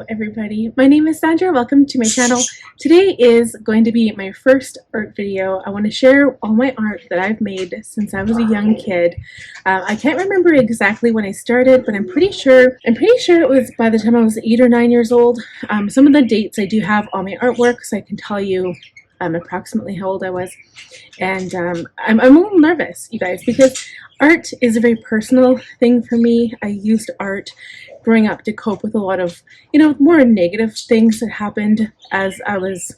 Hello everybody, my name is Sandra. Welcome to my channel. Today is going to be my first art video. I want to share all my art that I've made since I was a young kid. I can't remember exactly when I started, but I'm pretty sure it was by the time I was 8 or 9 years old. Some of the dates I do have on my artwork, so I can tell you approximately how old I was. And I'm a little nervous, you guys, because art is a very personal thing for me. I used art growing up to cope with a lot of, more negative things that happened as I was,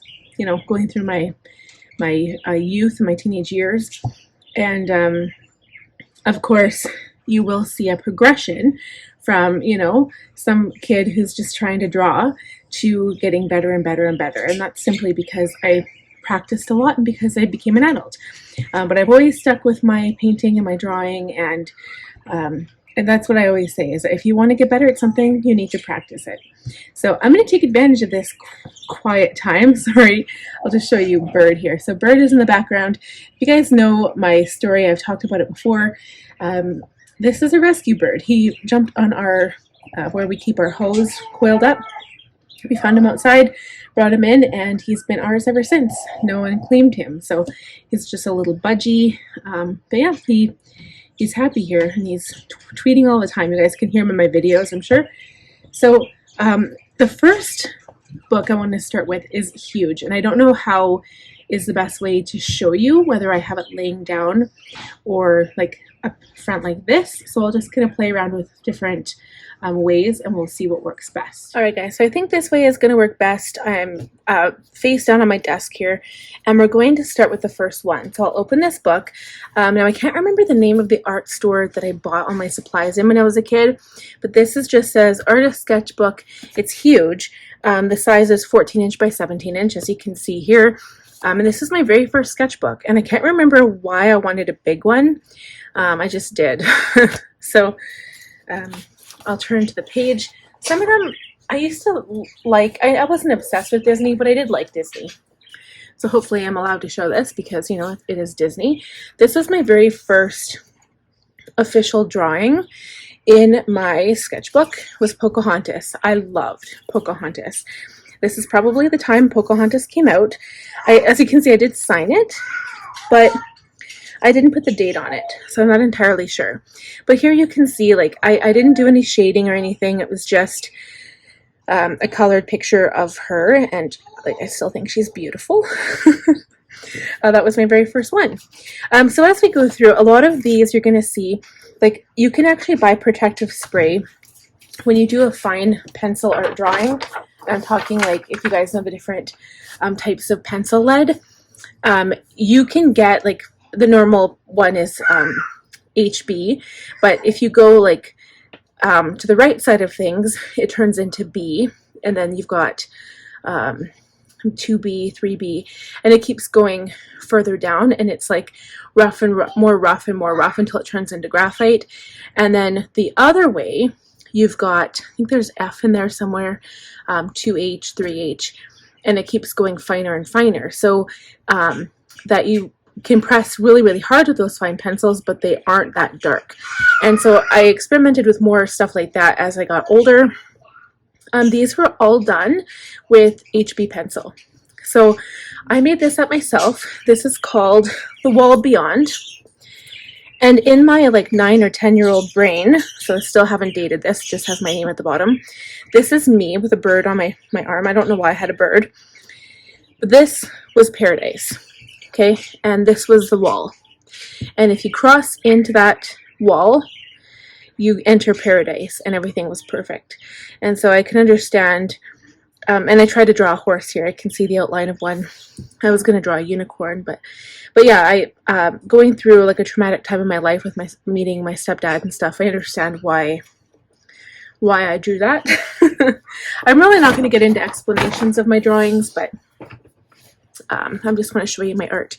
going through my youth and my teenage years. And of course, you will see a progression from, some kid who's just trying to draw to getting better and better and better. And that's simply because I practiced a lot and because I became an adult. But I've always stuck with my painting and my drawing, and that's what I always say, is that if you want to get better at something, you need to practice it. So I'm going to take advantage of this quiet time. Sorry, I'll just show you Bird here. So Bird is in the background. If you guys know my story, I've talked about it before. This is a rescue bird. He jumped on our, where we keep our hose coiled up. We found him outside, brought him in, and he's been ours ever since. No one claimed him, so he's just a little budgie. But yeah, he's happy here, and he's tweeting all the time. You guys can hear him in my videos, I'm sure. So the first book I want to start with is huge, and I don't know how is the best way to show you, whether I have it laying down or like up front like this. So I'll just kind of play around with different ways, and we'll see what works best. Alright guys, so I think this way is going to work best. I'm face down on my desk here, and we're going to start with the first one. So I'll open this book. Now I can't remember the name of the art store that I bought all my supplies in when I was a kid, but this is just says Artist Sketchbook. It's huge. The size is 14 inch by 17 inch, as you can see here. And this is my very first sketchbook, and I can't remember why I wanted a big one. I just did. So I'll turn to the page. Some of them I used to like. I wasn't obsessed with Disney, but I did like Disney. So hopefully I'm allowed to show this because, it is Disney. This was my very first official drawing in my sketchbook, was Pocahontas. I loved Pocahontas. This is probably the time Pocahontas came out. As you can see, I did sign it, but I didn't put the date on it, so I'm not entirely sure. But here you can see, like, I didn't do any shading or anything. It was just a colored picture of her, and like, I still think she's beautiful. That was my very first one. So as we go through, a lot of these you're going to see, like, you can actually buy protective spray when you do a fine pencil art drawing. I'm talking, like, if you guys know the different types of pencil lead, you can get, like, the normal one is HB, but if you go, like, to the right side of things, it turns into B, and then you've got 2B, 3B, and it keeps going further down, and it's like rough and more rough and more rough until it turns into graphite. And then the other way, you've got, I think there's F in there somewhere, 2H, 3H, and it keeps going finer and finer. So that you can press really, really hard with those fine pencils, but they aren't that dark. And so I experimented with more stuff like that as I got older. These were all done with HB pencil. So I made this up myself. This is called The Wall Beyond. And in my, like, 9 or 10-year-old brain, so I still haven't dated this, just has my name at the bottom. This is me with a bird on my arm. I don't know why I had a bird. But this was paradise. Okay, and this was the wall. And if you cross into that wall, you enter paradise, and everything was perfect. And so I can understand, and I tried to draw a horse here. I can see the outline of one. I was going to draw a unicorn, but yeah, I going through, like, a traumatic time in my life with meeting my stepdad and stuff, I understand why I drew that. I'm really not going to get into explanations of my drawings, but I just want to show you my art.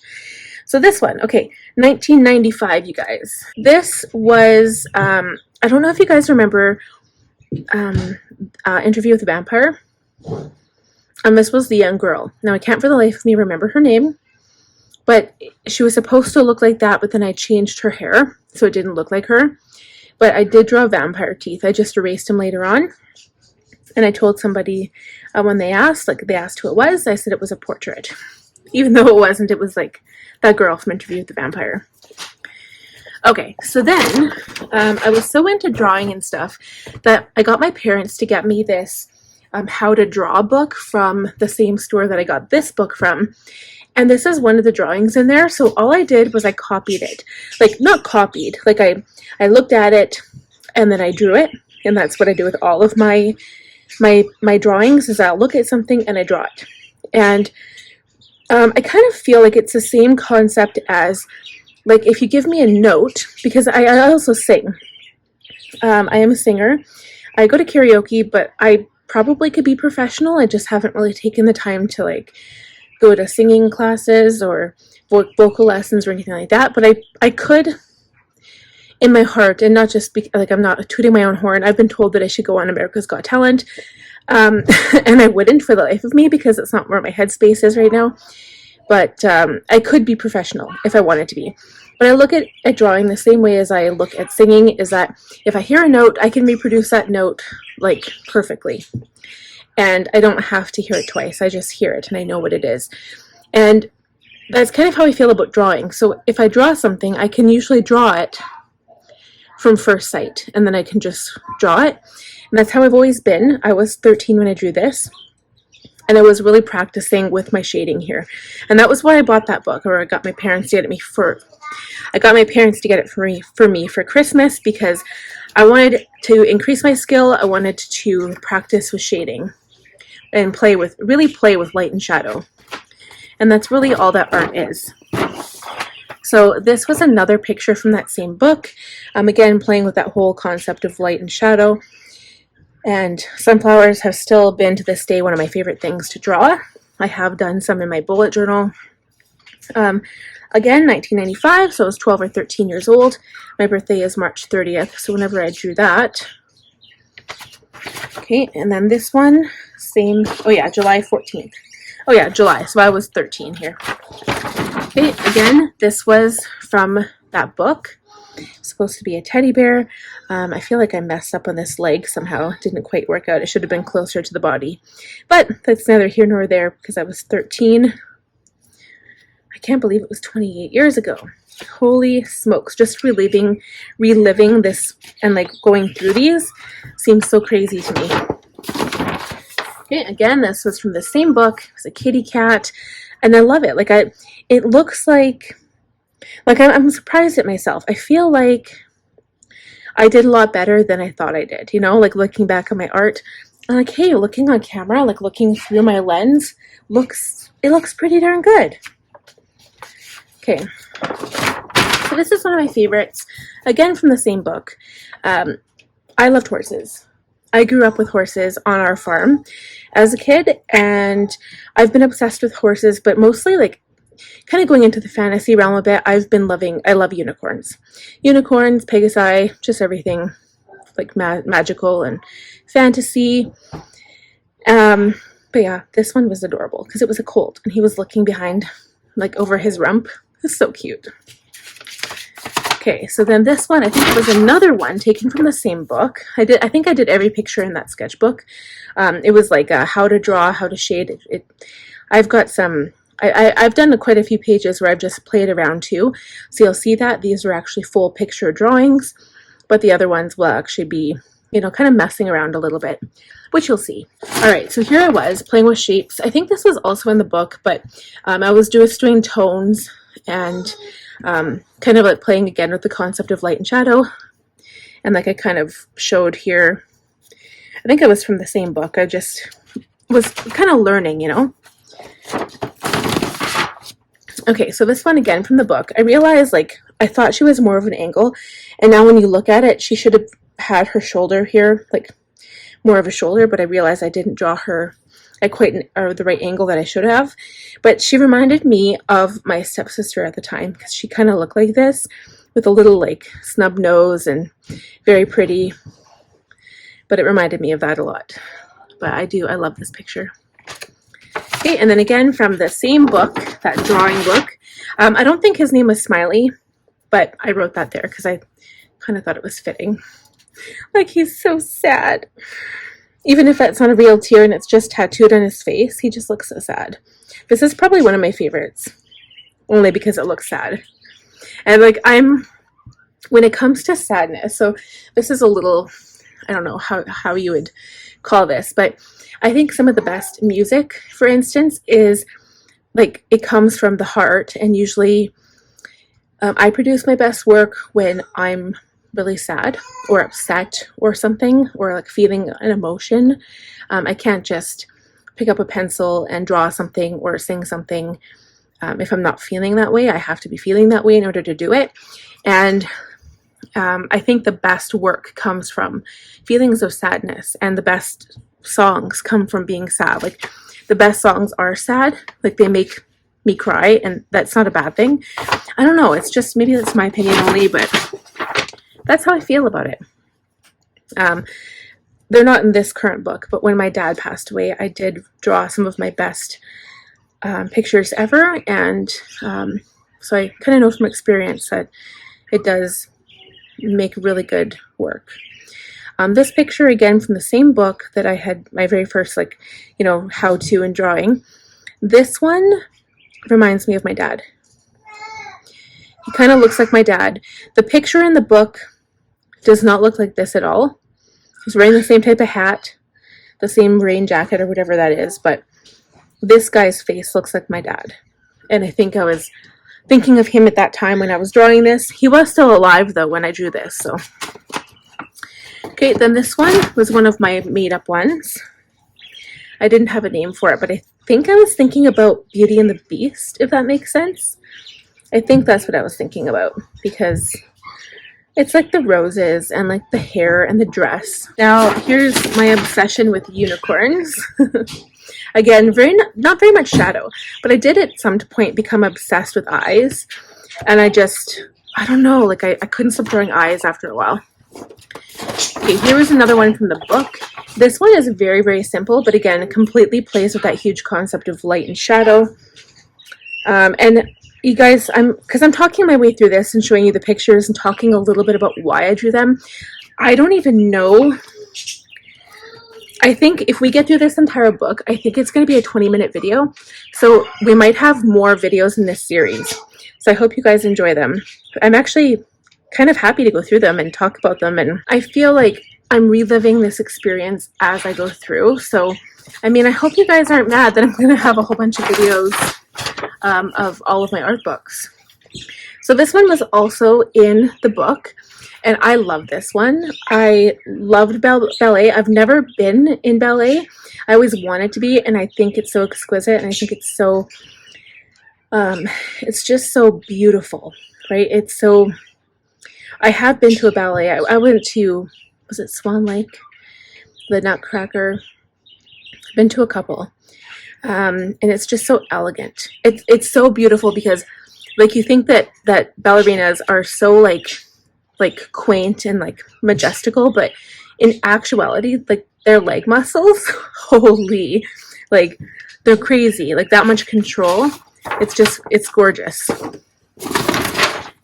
So this one, okay, 1995, you guys. This was, I don't know if you guys remember Interview with the Vampire. This was the young girl. Now, I can't for the life of me remember her name, but she was supposed to look like that, but then I changed her hair, so it didn't look like her. But I did draw vampire teeth. I just erased them later on. And I told somebody when they asked who it was, I said it was a portrait. Even though it wasn't, it was like that girl from Interview with the Vampire. Okay, so then I was so into drawing and stuff that I got my parents to get me this how to draw book from the same store that I got this book from. And this is one of the drawings in there. So all I did was I copied it. Like, not copied, like I looked at it and then I drew it. And that's what I do with all of my drawings, is I'll look at something and I draw it. And I kind of feel like it's the same concept as, like, if you give me a note, because I also sing. I am a singer. I go to karaoke, but I probably could be professional. I just haven't really taken the time to, like, go to singing classes or vocal lessons or anything like that. But I could, in my heart, and not just like, I'm not tooting my own horn. I've been told that I should go on America's Got Talent, and I wouldn't for the life of me, because it's not where my headspace is right now. But I could be professional if I wanted to be. But I look at drawing the same way as I look at singing, is that if I hear a note, I can reproduce that note, like, perfectly. And I don't have to hear it twice. I just hear it and I know what it is. And that's kind of how I feel about drawing. So if I draw something, I can usually draw it from first sight, and then I can just draw it. And that's how I've always been. I was 13 when I drew this, and I was really practicing with my shading here. And that was why I bought that book, or I got my parents to get it for me for Christmas, because I wanted to increase my skill. I wanted to practice with shading and really play with light and shadow. And that's really all that art is. So this was another picture from that same book. Again, playing with that whole concept of light and shadow. And sunflowers have still been, to this day, one of my favorite things to draw. I have done some in my bullet journal. Again, 1995, so I was 12 or 13 years old. My birthday is March 30th, so whenever I drew that. Okay, and then this one, same, oh yeah, July 14th. Oh yeah, July, so I was 13 here. Okay, again, this was from that book. It's supposed to be a teddy bear. I feel like I messed up on this leg somehow. It didn't quite work out. It should have been closer to the body. But that's neither here nor there, because I was 13. I can't believe it was 28 years ago. Holy smokes, just reliving this and, like, going through these seems so crazy to me. Okay, again, this was from the same book. It was a kitty cat, and I love it. Like, it looks like I'm surprised at myself. I feel like I did a lot better than I thought I did, you know, like, looking back at my art. I'm like, hey, looking on camera, like, looking through my lens, it looks pretty darn good. Okay, so this is one of my favorites, again from the same book. I loved horses. I grew up with horses on our farm as a kid, and I've been obsessed with horses, but mostly, like, kind of going into the fantasy realm a bit. I love unicorns. Unicorns, Pegasi, just everything, like, magical and fantasy. But yeah, this one was adorable because it was a colt, and he was looking behind, like, over his rump. It's so cute. Okay, so then this one, I think it was another one taken from the same book. I think I did every picture in that sketchbook. It was like how to draw, how to shade. I've got some. I've done quite a few pages where I've just played around too. So you'll see that these are actually full picture drawings, but the other ones will actually be, you know, kind of messing around a little bit, which you'll see. All right, so here I was playing with shapes. I think this was also in the book, but I was doing tones and kind of like playing again with the concept of light and shadow. And like I kind of showed here, I think it was from the same book. I just was kind of learning, you know. Okay, so this one again from the book. I realized, like, I thought she was more of an angle, and now when you look at it, she should have had her shoulder here, like more of a shoulder, but I realized I didn't draw her at the right angle that I should have. But she reminded me of my stepsister at the time, because she kind of looked like this with a little, like, snub nose and very pretty. But it reminded me of that a lot. But I love this picture. Okay, and then again from the same book, that drawing book. I don't think his name was Smiley, but I wrote that there because I kind of thought it was fitting. Like, he's so sad. Even if it's not a real tear and it's just tattooed on his face, he just looks so sad. This is probably one of my favorites, only because it looks sad. And like when it comes to sadness, so this is a little, I don't know how you would call this, but I think some of the best music, for instance, is like it comes from the heart, and usually I produce my best work when I'm really sad or upset or something, or like feeling an emotion. I can't just pick up a pencil and draw something or sing something. If I'm not feeling that way, I have to be feeling that way in order to do it. And I think the best work comes from feelings of sadness, and the best songs come from being sad. Like the best songs are sad, like they make me cry, and that's not a bad thing. I don't know, it's just, maybe that's my opinion only, but that's how I feel about it. They're not in this current book, but when my dad passed away, I did draw some of my best pictures ever, and so I kind of know from experience that it does make really good work. This picture, again, from the same book that I had my very first, like, you know, how-to in drawing. This one reminds me of my dad. He kind of looks like my dad. The picture in the book does not look like this at all. He's wearing the same type of hat, the same rain jacket or whatever that is, but this guy's face looks like my dad. And I think I was thinking of him at that time when I was drawing this. He was still alive though when I drew this, so. Okay, then this one was one of my made-up ones. I didn't have a name for it, but I think I was thinking about Beauty and the Beast, if that makes sense. I think that's what I was thinking about, because it's like the roses and like the hair and the dress. Now, here's my obsession with unicorns. Again, not very much shadow, but I did at some point become obsessed with eyes, and I don't know, like I couldn't stop drawing eyes after a while. Okay, here was another one from the book. This one is very, very simple, but again, it completely plays with that huge concept of light and shadow. And you guys, because I'm talking my way through this and showing you the pictures and talking a little bit about why I drew them, I don't even know. I think if we get through this entire book, I think it's going to be a 20-minute video. So we might have more videos in this series. So I hope you guys enjoy them. I'm actually kind of happy to go through them and talk about them, and I feel like I'm reliving this experience as I go through. So I mean, I hope you guys aren't mad that I'm going to have a whole bunch of videos of all of my art books. So this one was also in the book, and I love this one. I loved ballet. I've never been in ballet. I always wanted to be, and I think it's so exquisite, and I think it's so it's just so beautiful, right? It's so, I have been to a ballet. I went to, was it Swan Lake? The Nutcracker. I've been to a couple. And it's just so elegant. It's so beautiful because, like, you think that ballerinas are so like quaint and like majestical, but in actuality, like their leg muscles, holy, like they're crazy. Like that much control. It's gorgeous.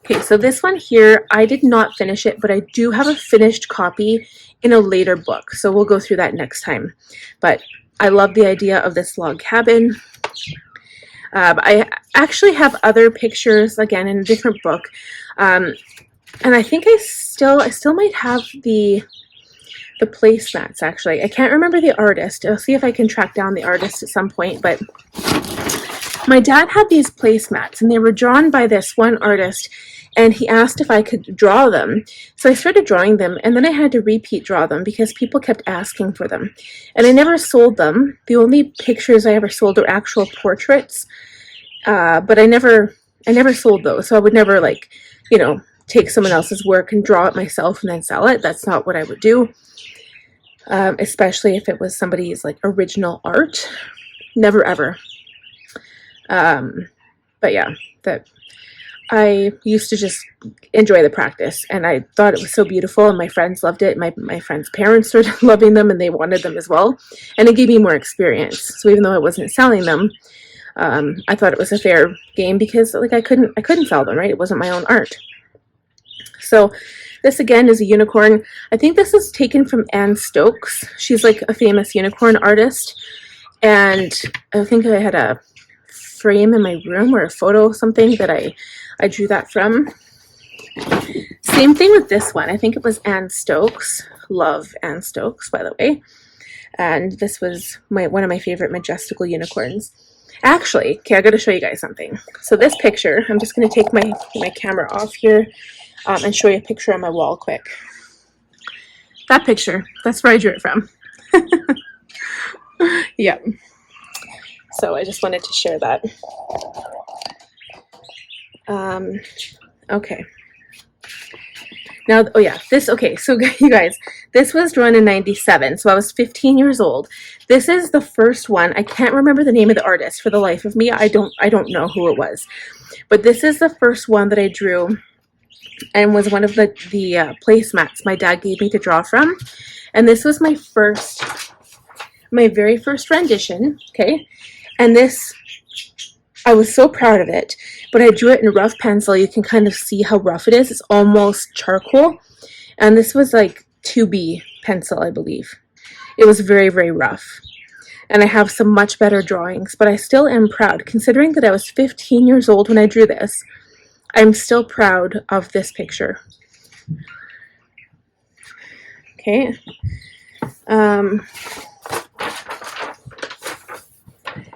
Okay, so this one here, I did not finish it, but I do have a finished copy in a later book, so we'll go through that next time. But I love the idea of this log cabin. I actually have other pictures, again, in a different book, and I think I still might have the placemats, actually. I can't remember the artist. I'll see if I can track down the artist at some point, but my dad had these placemats, and they were drawn by this one artist, and he asked if I could draw them. So I started drawing them, and then I had to repeat draw them because people kept asking for them. And I never sold them. The only pictures I ever sold were actual portraits, but I never sold those. So I would never, like, you know, take someone else's work and draw it myself and then sell it. That's not what I would do, especially if it was somebody's, like, original art. Never, ever. But yeah, that I used to just enjoy the practice, and I thought it was so beautiful, and my friends loved it. My friends' parents started loving them, and they wanted them as well, and it gave me more experience. So even though I wasn't selling them, I thought it was a fair game because, like, I couldn't sell them, right? It wasn't my own art. So This again is a unicorn. I think this is taken from Anne Stokes. She's like a famous unicorn artist. And I think I had a frame in my room or a photo, something that I drew that from. Same thing with this one. I think it was Anne Stokes. Love Anne Stokes, by the way. And this was one of my favorite majestical unicorns. Actually, okay, I gotta show you guys something. So this picture, I'm just gonna take my camera off here and show you a picture on my wall quick. That picture, that's where I drew it from. Yeah. So I just wanted to share that. Okay. Now, oh yeah, okay, so you guys, this was drawn in 97, so I was 15 years old. This is the first one. I can't remember the name of the artist for the life of me. I don't know who it was. But this is the first one that I drew and was one of the placemats my dad gave me to draw from. And this was my very first rendition, okay? And this, I was so proud of it, but I drew it in rough pencil. You can kind of see how rough it is. It's almost charcoal. And this was like 2B pencil, I believe. It was very, very rough. And I have some much better drawings, but I still am proud. Considering that I was 15 years old when I drew this, I'm still proud of this picture. Okay.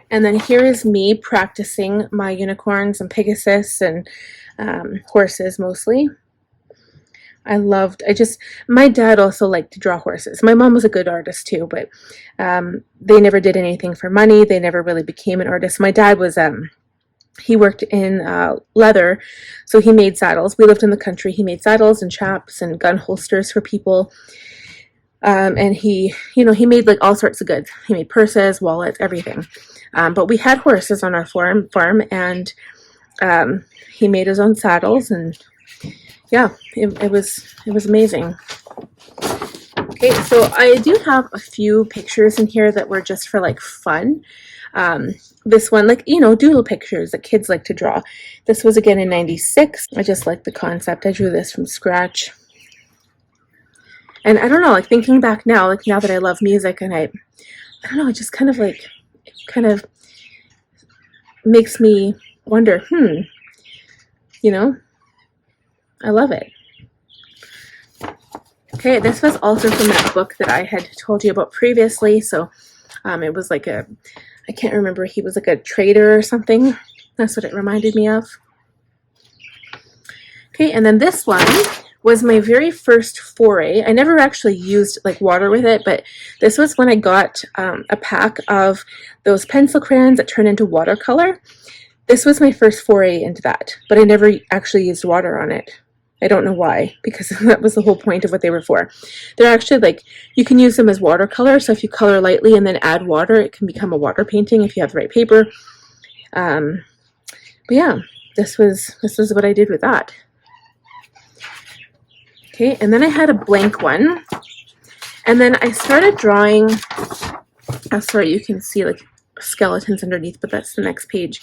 And then here is me practicing my unicorns and Pegasus and horses mostly. My dad also liked to draw horses. My mom was a good artist too, but they never did anything for money. They never really became an artist. My dad was, he worked in leather, so he made saddles. We lived in the country. He made saddles and chaps and gun holsters for people. And he made like all sorts of goods. He made purses, wallets, everything. But we had horses on our farm, and he made his own saddles, and yeah, it was amazing. Okay, so I do have a few pictures in here that were just for like fun. This one, like, doodle pictures that kids like to draw. This was again in 96. I just like the concept. I drew this from scratch. And I don't know, like thinking back now, like now that I love music, and I don't know, it just kind of makes me wonder, I love it. Okay, this was also from that book that I had told you about previously. So it was like I can't remember, he was like a trader or something. That's what it reminded me of. Okay, and then this one was my very first foray. I never actually used like water with it, but this was when I got a pack of those pencil crayons that turn into watercolor. This was my first foray into that, but I never actually used water on it. I don't know why, because that was the whole point of what they were for. They're actually like, you can use them as watercolor, so if you color lightly and then add water, it can become a water painting if you have the right paper. But yeah, this was what I did with that. Okay, and then I had a blank one, and then I started drawing, sorry, you can see like skeletons underneath, but that's the next page.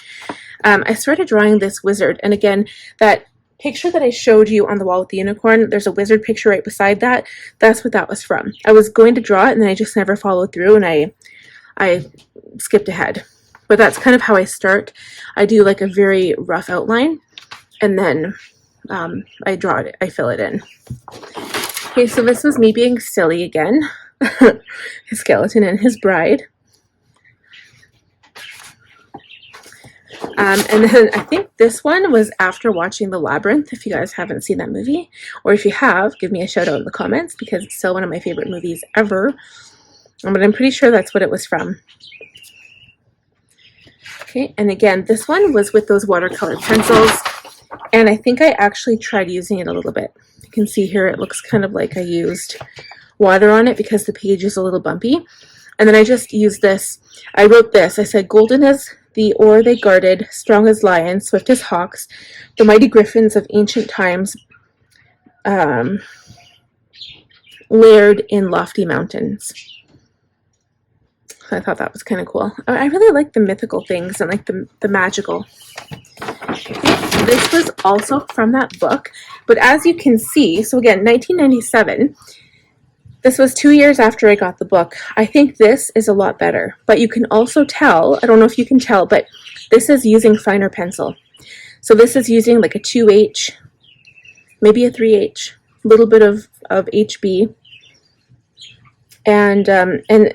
I started drawing this wizard, and again, that picture that I showed you on the wall with the unicorn, there's a wizard picture right beside that. That's what that was from. I was going to draw it, and then I just never followed through, and I skipped ahead. But that's kind of how I start. I do like a very rough outline, and then I draw it, I fill it in. Okay, so this was me being silly again. His skeleton and his bride. And then I think this one was after watching The Labyrinth, if you guys haven't seen that movie. Or if you have, give me a shout out in the comments, because it's still one of my favorite movies ever. But I'm pretty sure that's what it was from. Okay, and again, this one was with those watercolor pencils. And I think I actually tried using it a little bit. You can see here it looks kind of like I used water on it because the page is a little bumpy. And then I just used this. I wrote this. I said, golden as the ore they guarded, strong as lions, swift as hawks, the mighty griffins of ancient times, layered in lofty mountains. I thought that was kind of cool. I really like the mythical things and like the magical. This was also from that book, but as you can see, so again, 1997, this was 2 years after I got the book. I think this is a lot better, but you can also tell, I don't know if you can tell, but this is using finer pencil. So this is using like a 2H, maybe a 3H, a little bit of HB. And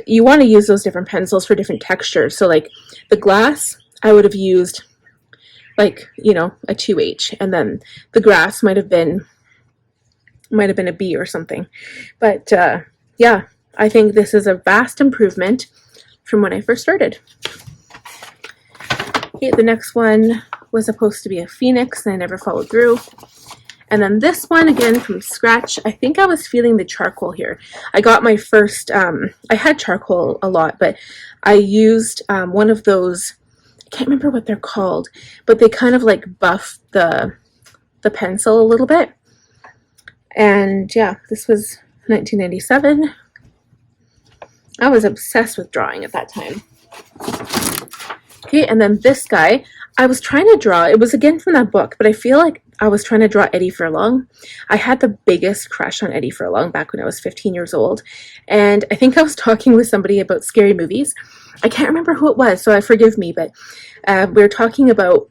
you want to use those different pencils for different textures. So like the glass, I would have used like, you know, a 2H, and then the grass might have been a B or something. But yeah, I think this is a vast improvement from when I first started. Okay, the next one was supposed to be a phoenix, and I never followed through. And then this one, again, from scratch. I think I was feeling the charcoal here. I got my first, I had charcoal a lot, but I used one of those, I can't remember what they're called, but they kind of like buff the pencil a little bit. And yeah, this was 1997. I was obsessed with drawing at that time. Okay, and then this guy, I was trying to draw, it was again from that book, but I feel like I was trying to draw Eddie Furlong. I had the biggest crush on Eddie Furlong back when I was 15 years old. And I think I was talking with somebody about scary movies. I can't remember who it was, so forgive me, but we were talking about,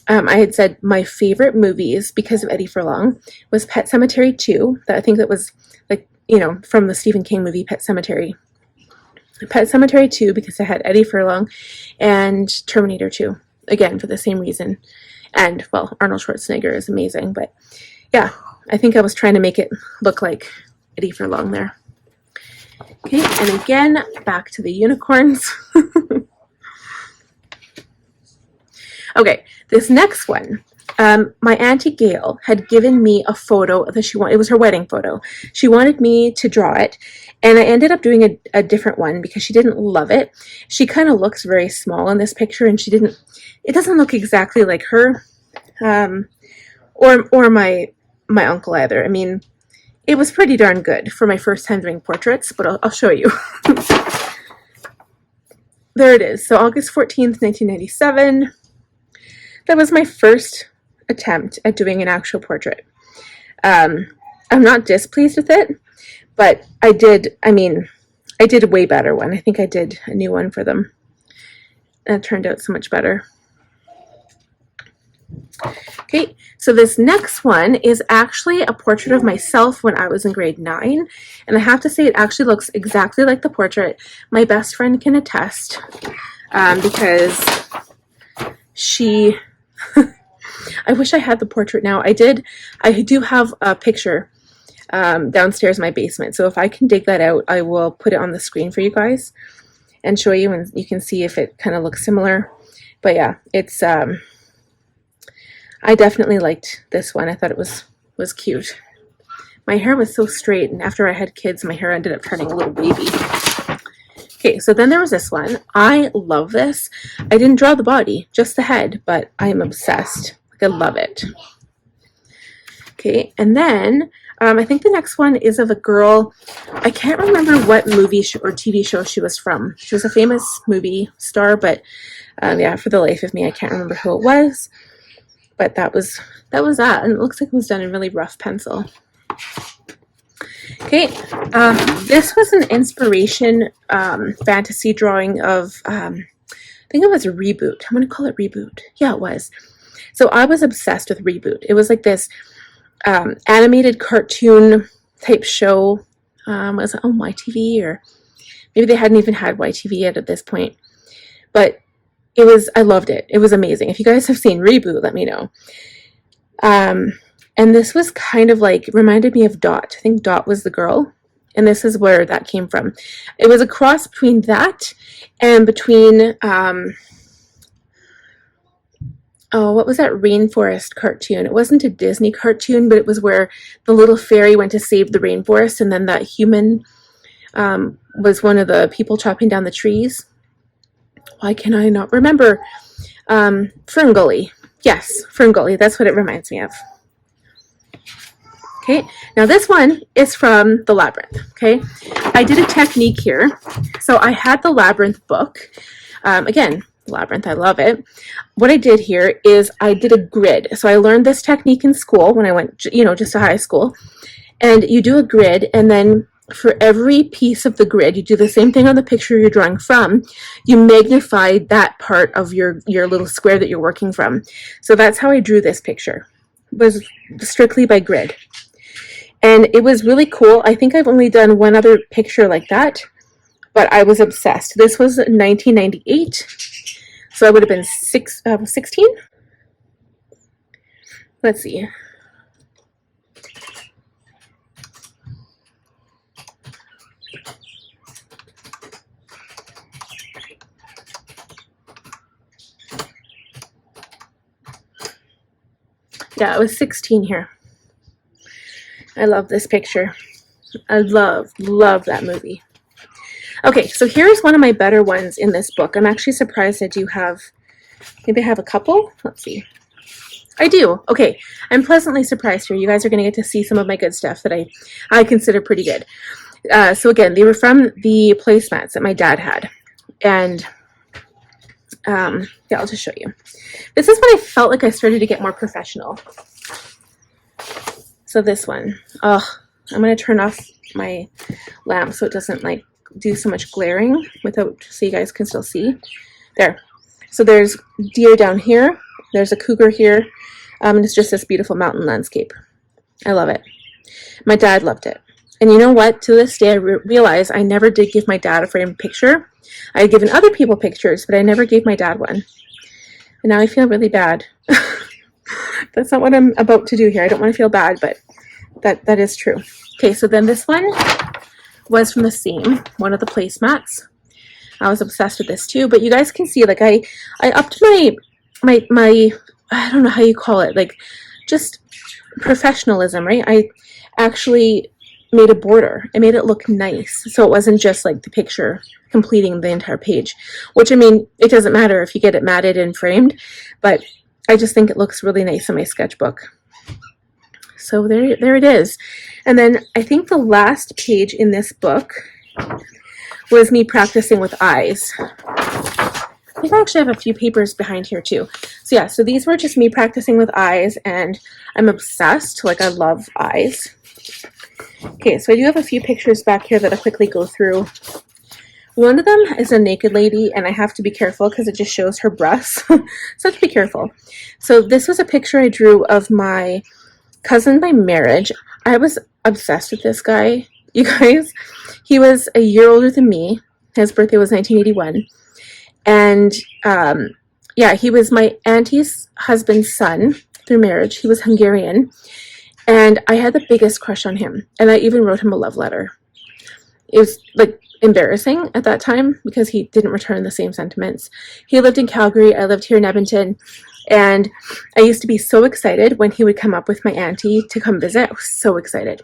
I had said my favorite movies because of Eddie Furlong was Pet Sematary 2. I think that was like, you know, from the Stephen King movie Pet Sematary. Pet Sematary 2 because I had Eddie Furlong, and Terminator 2, again, for the same reason. And, well, Arnold Schwarzenegger is amazing, but yeah, I think I was trying to make it look like Eddie Furlong there. Okay, and again, back to the unicorns. Okay, this next one, my Auntie Gail had given me a photo that she wanted. It was her wedding photo. She wanted me to draw it, and I ended up doing a different one because she didn't love it. She kind of looks very small in this picture, and it doesn't look exactly like her, or my uncle either. I mean, it was pretty darn good for my first time doing portraits, but I'll show you. There it is. So August 14th, 1997. That was my first attempt at doing an actual portrait. I'm not displeased with it, but I did a way better one. I think I did a new one for them, and it turned out so much better. Okay, so this next one is actually a portrait of myself when I was in grade 9, and I have to say it actually looks exactly like the portrait. My best friend can attest, because she I wish I had the portrait now. I do have a picture downstairs in my basement, so if I can dig that out, I will put it on the screen for you guys and show you, and you can see if it kind of looks similar. But yeah, it's I definitely liked this one. I thought it was cute. My hair was so straight, and after I had kids, my hair ended up turning a little baby. Okay, so then there was this one. I love this. I didn't draw the body, just the head, but I am obsessed. Like, I love it. Okay, and then I think the next one is of a girl. I can't remember what movie or TV show she was from. She was a famous movie star, but yeah, for the life of me, I can't remember who it was. But that was that, and it looks like it was done in really rough pencil. Okay, this was an inspiration fantasy drawing of, I think it was a Reboot. I'm going to call it Reboot. Yeah, it was. So I was obsessed with Reboot. It was like this animated cartoon type show. Was it on YTV, or maybe they hadn't even had YTV yet at this point. But I loved it. It was amazing. If you guys have seen Reboot, let me know. And this was kind of like, reminded me of Dot. I think Dot was the girl, and this is where that came from. It was a cross between that and between, oh, what was that rainforest cartoon? It wasn't a Disney cartoon, but it was where the little fairy went to save the rainforest, and then that human was one of the people chopping down the trees. Why can I not remember? Ferngully. Yes, Ferngully. That's what it reminds me of. Okay, now this one is from the Labyrinth. Okay, I did a technique here. So I had the Labyrinth book. Again, labyrinth. I love it. What I did here is I did a grid. So I learned this technique in school when I went, just to high school. And you do a grid, and then for every piece of the grid, you do the same thing on the picture you're drawing from. You magnify that part of your little square that you're working from. So that's how I drew this picture. It was strictly by grid. And it was really cool. I think I've only done one other picture like that, but I was obsessed. This was 1998. So I would have been 16. Let's see. Yeah, I was 16 here. I love this picture. I love that movie. Okay, so here's one of my better ones in this book. I'm actually surprised I do have, maybe I have a couple. Let's see. I do. Okay, I'm pleasantly surprised here. You guys are going to get to see some of my good stuff that I consider pretty good. So again, they were from the placemats that my dad had. And yeah, I'll just show you. This is when I felt like I started to get more professional. So this one, I'm going to turn off my lamp so it doesn't like do so much glaring without, so you guys can still see. There. So there's deer down here. There's a cougar here. And it's just this beautiful mountain landscape. I love it. My dad loved it. And you know what? To this day, I realize I never did give my dad a framed picture. I had given other people pictures, but I never gave my dad one. And now I feel really bad. That's not what I'm about to do here. I don't want to feel bad, but that is true. Okay, so then this one was from the same one of the placemats. I was obsessed with this too, but you guys can see, like I upped my I don't know how you call it, like just professionalism, right? I actually made a border. I made it look nice, so it wasn't just like the picture completing the entire page, which, I mean, it doesn't matter if you get it matted and framed, but I just think it looks really nice in my sketchbook. So there it is. And then I think the last page in this book was me practicing with eyes. I think I actually have a few papers behind here too. So yeah, so these were just me practicing with eyes, and I'm obsessed. Like, I love eyes. Okay, so I do have a few pictures back here that I'll quickly go through. One of them is a naked lady, and I have to be careful because it just shows her breasts. So I have to be careful. So this was a picture I drew of my cousin by marriage. I was obsessed with this guy, you guys. He was a year older than me. His birthday was 1981. And yeah, he was my auntie's husband's son through marriage. He was Hungarian. And I had the biggest crush on him. And I even wrote him a love letter. It was like embarrassing at that time because he didn't return the same sentiments. He lived in Calgary. I lived here in Edmonton. And I used to be so excited when he would come up with my auntie to come visit. I was so excited.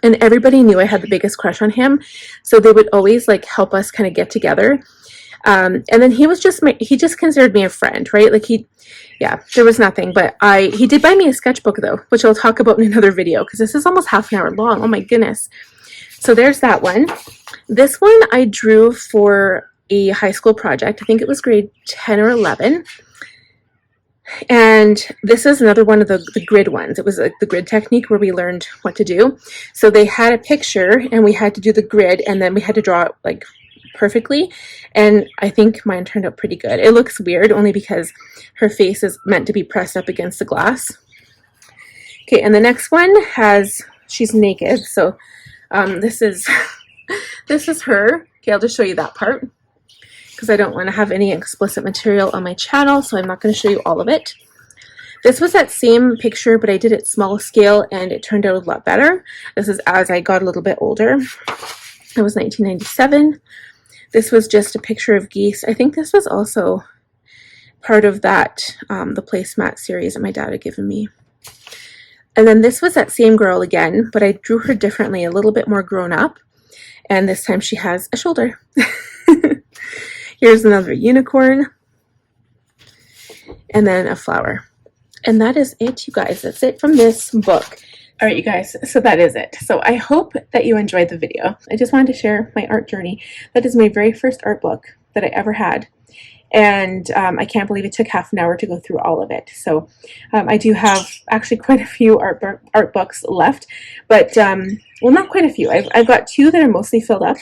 And everybody knew I had the biggest crush on him. So they would always like help us kind of get together. And then he was just he just considered me a friend, right? Like yeah, there was nothing, but he did buy me a sketchbook though, which I'll talk about in another video because this is almost half an hour long. Oh my goodness. So there's that one. This one I drew for a high school project. I think it was grade 10 or 11. And this is another one of the grid ones. It was like the grid technique where we learned what to do. So they had a picture and we had to do the grid, and then we had to draw it like perfectly. And I think mine turned out pretty good. It looks weird only because her face is meant to be pressed up against the glass. Okay, and the next one she's naked. So this is this is her. Okay, I'll just show you that part because I don't want to have any explicit material on my channel, so I'm not going to show you all of it. This was that same picture, but I did it small scale, and it turned out a lot better. This is as I got a little bit older. It was 1997. This was just a picture of geese. I think this was also part of that, the placemat series that my dad had given me. And then this was that same girl again, but I drew her differently, a little bit more grown up. And this time she has a shoulder. Here's another unicorn. And then a flower. And that is it, you guys. That's it from this book. All right, you guys, so that is it. So I hope that you enjoyed the video. I just wanted to share my art journey. That is my very first art book that I ever had. and I can't believe it took half an hour to go through all of it. So I do have actually quite a few art books left, but well, not quite a few. I've got 2 that are mostly filled up,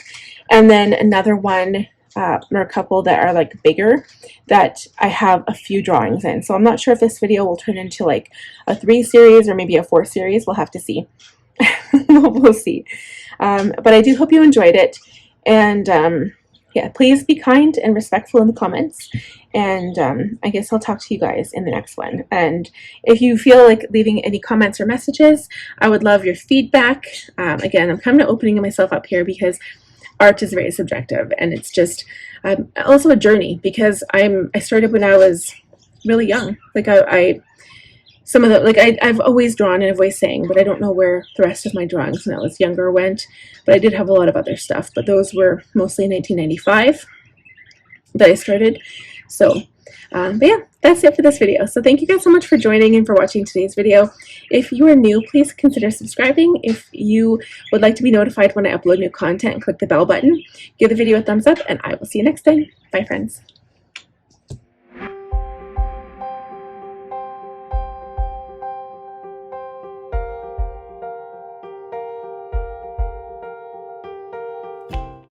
and then another one or a couple that are like bigger that I have a few drawings in. So I'm not sure if this video will turn into like a 3 series or maybe a 4 series. We'll have to see. We'll see. But I do hope you enjoyed it, and yeah, please be kind and respectful in the comments, and I guess I'll talk to you guys in the next one. And if you feel like leaving any comments or messages, I would love your feedback. Again, I'm kind of opening myself up here because art is very subjective, and it's just also a journey, because I started when I was really young. Like some of the, like I've always drawn and I've always sang, but I don't know where the rest of my drawings when I was younger went. But I did have a lot of other stuff, but those were mostly in 1995 that I started. So but yeah, that's it for this video. So thank you guys so much for joining and for watching today's video. If you are new, please consider subscribing. If you would like to be notified when I upload new content, click the bell button, give the video a thumbs up, and I will see you next time. Bye, friends.